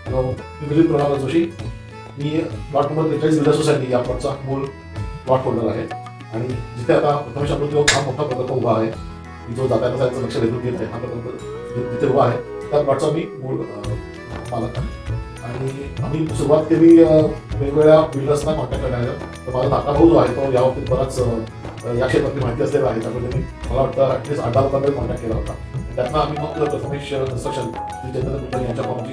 मी विजित प्रणाल जोशी. मी plot number 43 villa society या प्लॉटचा मूळ plot holder आहे आणि जिथे आता प्रथमेश अमृत हा मोठा प्रकल्प उभा आहे की जो जाता याचं लक्ष वेधून घेत आहे. हा प्रकल्प जिथे उभा आहे त्या प्लॉटचा मी मूळ मालक आहे आणि आम्ही सुरुवात केली वेगवेगळ्या बिल्डर्सना कॉन्टॅक्ट करण्याचा. तर माझा धाकटा भाऊ जो आहे तो या बाबतीत बराच या क्षेत्रातली माहिती असलेला आहे. त्यामुळे त्यांनी मला वाटतं ॲटलीस्ट 8-10 लोकांकडे कॉन्टॅक्ट केला होता. त्यातनं आम्ही मग प्रथमेश कन्स्ट्रक्शन चंद्र मिटल यांच्या फॉर्मची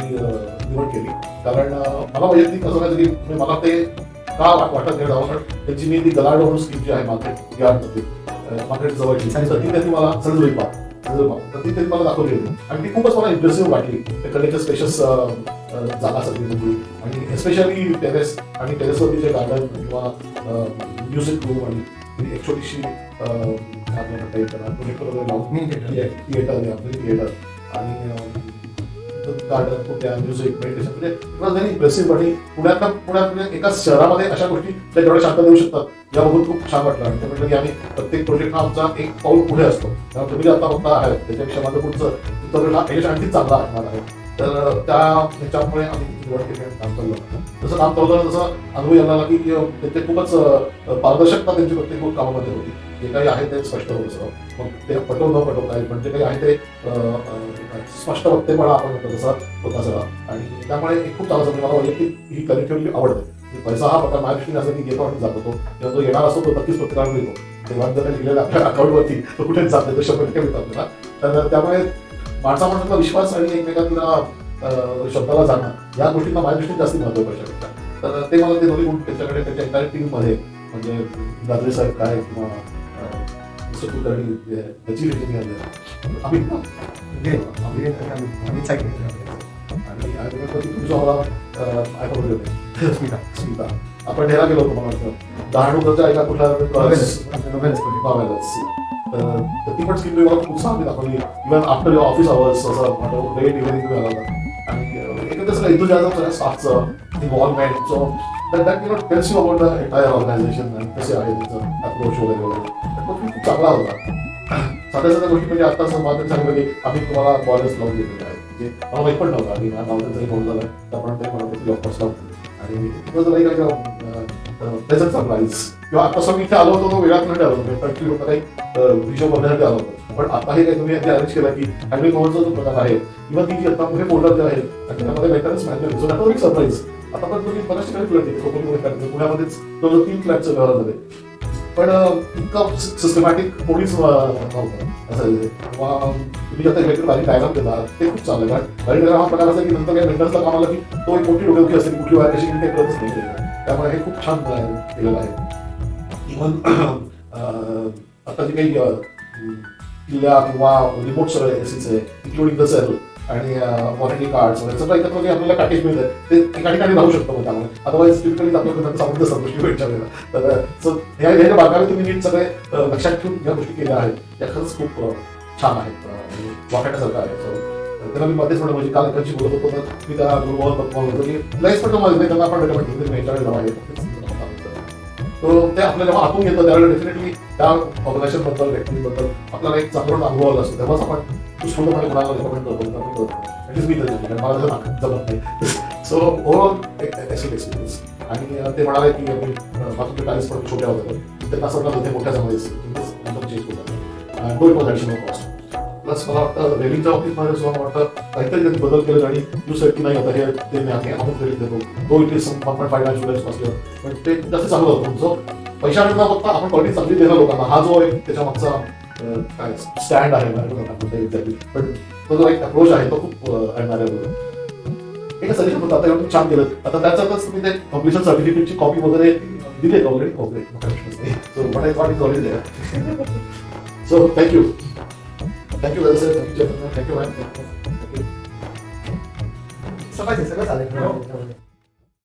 निवड केली. कारण मला वैयक्तिक असं काहीतरी म्हणजे मला ते का वाटत नाही जावं, कारण त्यांची मी ती गलाड म्हणून स्कीम जी आहे मार्केट यार्डमध्ये मार्केट जवळची तर ती त्यांनी मला सजवली तर ती त्यांनी मला दाखवली होती आणि ती खूपच मला इम्प्रेसिव्ह वाटली. ते कलेक्टर स्पेशस जागा सगळी म्हणजे आणि स्पेशली टेरेस आणि टेरेसवरती जे गार्डन किंवा म्युझिक रूम आणि एक छोटीशी थिएटर आणि गार्डन कुठल्या म्युझिक मेडिटेशन म्हणजे व्हेरी इम्प्रेसिव्ह. आणि पुण्यात एकाच शहरामध्ये अशा गोष्टी त्या जेवढ्या शांत देऊ शकतात या बघून खूप छान वाटलं. आणि ते म्हटलं की आम्ही प्रत्येक प्रोजेक्ट हा आमचा एक पाऊल पुढे असतो. त्यामुळे तुम्ही आता बघता आहे त्याच्यापेक्षा माझं पुढचं उत्तर आणखी चांगला असणार आहे. तर त्याच्यामुळे आम्ही निवड केली आणि काम चाललं. जसं काम चाललं तसं अनुभव यायला की त्यांचे खूपच पारदर्शकता त्यांची प्रत्येक कामामध्ये होती. जे काही आहे ते स्पष्ट होतं सगळं. मग ते पटवून न पटवता येईल पण जे काही आहे ते स्पष्ट वक्तेपणा आपण म्हणतो तसा होता सगळं. आणि त्यामुळे एक खूप चांगलं मला वैयक्तिक ही कनेक्टिव्हिटी आवडते. पैसा हा प्रकार माझ्या दृष्टीने असं की घेतो आणि जातो तो किंवा जो येणार असतो तो नक्कीच प्रत्येकाला मिळतो. तेव्हा जर लिहिलेला आपल्या अकाउंटवरती तो कुठेच जात नाही, तो 100% मिळतो आपल्याला. तर त्यामुळे माणसाचा विश्वास आणि एकमेकांना शब्दाला जाणं या गोष्टींना माझ्या दृष्टीने जास्त महत्व पैशापेक्षा. तर ते मला ते दोन्ही गुण त्यांच्याकडे त्यांच्या एंटायर टीममध्ये म्हणजे दादरे साहेब काय किंवा कुलकर्णी त्याची आम्ही स्मिता आपण ह्याला गेलो होतो मला वाटतं डहाणूकरच्या एका कुठल्या ती पण स्कीम मला खूप उत्साह दाखवली. Even after your office hours असं रेट इव्हनिंग आला होता आणि एकत्र सगळं इन्थुझियाझम सगळ्या स्टाफचं involvement. So that tells you about the entire organisation आणि कसे आहे त्यांचं अप्रोच वगैरे वगैरे खूप चांगला होता. साध्या गोष्टी म्हणजे आता असं मला सांगितलं की आम्ही तुम्हाला कॉलेज लावून दिलेलं आहे जे मला माहीत पण नव्हतं आणि नाव त्यांचं फोन झालं त्याप्रमाणे ते म्हणत होते ऑफर्स लावतो आणि त्याचं सरप्राईज किंवा आता मी इथे आलो होतो तो वेगळाच नाही आलो होतो ॲक्च्युली होता काही हिशोब बघण्यासाठी आलो होतो. पण आता हे काही तुम्ही अरेंज केलं की ॲग्री कॉमर्सचा जो प्रकार आहे किंवा ती जी आता मोठे फोल्डर जे आहे आणि त्यामध्ये maintenance management so that surprise. आता पण तुम्ही बऱ्याच ठिकाणी फ्लॅट येते कोकणमध्ये पुण्यामध्येच तो 3 फ्लॅटचं व्यवहारामध्ये पण इतकं सिस्टमॅटिक कोणीच नव्हतं असं. किंवा तुम्ही आता इलेक्ट्रिक बारीक डायग्राम देता ते खूप चांगलं कारण बारीक डायग्राम हा प्रकार असा की नंतर काही मेंटेनन्सला काम आलं की तो एक मोठी डोक्यावरची असते की कुठली वायर कशी ते कळतच नाही. त्यामुळे हे खूप छान केलेलं आहे. इव्हन आता जे काही किल्ल्या किंवा रिमोट सगळे एसीचे इन्क्लुडिंग द सेल आणि वॉरंटी कार्ड्स वगैरे सगळं एकत्र जे आपल्याला पॅकेज मिळतं ते एका ठिकाणी राहू शकतो. त्यामुळे अदरवाईज टिपिकली आपल्याला समजतं सर गोष्टी भेटच्या वेळेला. तर सो ह्या भागाने तुम्ही नीट सगळे लक्षात ठेवून ज्या गोष्टी केल्या आहेत त्या खरंच खूप छान आहेत आणि वाटाण्यासारखं आहे. सो त्याला मी मध्येच म्हणतो म्हणजे काल एकाची बोलत होतो तर मी त्या गुरुभावर बघतो की लईच पण माझं त्यांना आपण रेकमेंड केलं मी याच्याकडे जाऊ आहे. तो ते आपल्याला जेव्हा आतून येतं त्यावेळेला डेफिनेटली त्या ऑर्गनायझेशनबद्दल व्यक्तीबद्दल आपल्याला एक चांगला अनुभव आला असतो. तेव्हाच आपण उत्स्फूर्तपणे कोणाला रेकमेंड करतो ॲटलीस्ट मी तरी मला जर जमत नाही. सो ओव्हरऑल एक एक्सपिरियन्स. आणि ते म्हणाले की बाकीचे टाईल्स पण छोट्या होत्या त्यांना असं वाटलं ते मोठ्या जमायचं चेंज होतात तो it was additional cost. Plus मला वाटतं रेलिंगच्या बाबतीत मला सुद्धा वाटतं काहीतरी त्यांनी बदल केले आणि यू सेट की नाही आता हे ते आम्ही अमाऊंट रेलिंग देतो तो इट इज 1.5 लाख असलं पण ते जास्त चांगलं होतं. जो पैशाने न बघता आपण क्वालिटी चांगली देणार लोकांना हा जो एक त्याच्या मागचा काय स्टँड आहे एक्झॅक्टली पण तो जो एक अप्रोच आहे तो खूप ॲडमायरेबल आहे. एक सजेशन होतं आता एवढं छान केलं. आता त्याच्यातच तुम्ही ते कम्प्लिशन सर्टिफिकेटची कॉपी वगैरे दिली आहे already okay. So what is already there. So thank you very sir. Thank you ma'am. सगळं चालेल.